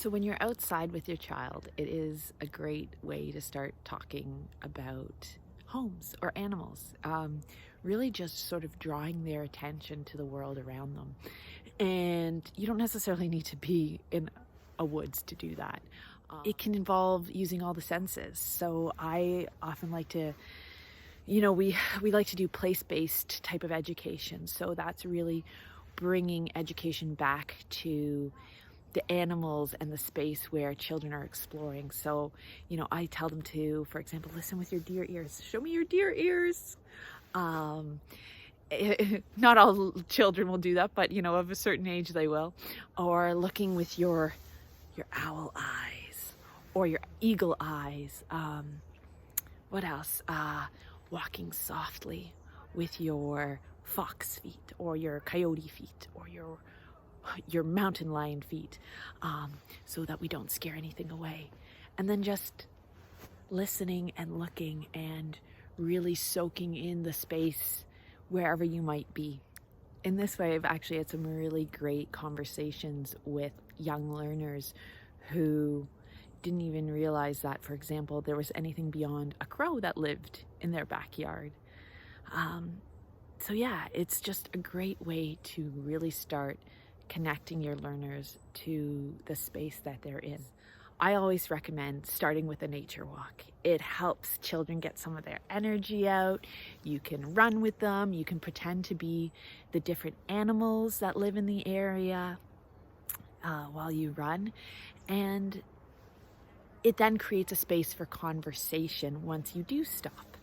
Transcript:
So when you're outside with your child, it is a great way to start talking about homes or animals. Really just sort of drawing their attention to the world around them. And you don't necessarily need to be in a woods to do that. It can involve using all the senses. So I often like to, we like to do place-based type of education. So that's really bringing education back to the animals and the space where children are exploring. So, I tell them to, for example, listen with your deer ears. Show me your deer ears. Um, Not all children will do that, but of a certain age they will. Or looking with your owl eyes or your eagle eyes. What else? Walking softly with your fox feet or your coyote feet or your mountain lion feet, so that we don't scare anything away. And then just listening and looking and really soaking in the space wherever you might be. In this way, I've actually had some really great conversations with young learners who didn't even realize that, for example, there was anything beyond a crow that lived in their backyard. So yeah, it's just a great way to really start connecting your learners to the space that they're in. I always recommend starting with a nature walk. It helps children get some of their energy out. You can run with them. You can pretend to be the different animals that live in the area while you run. And it then creates a space for conversation once you do stop.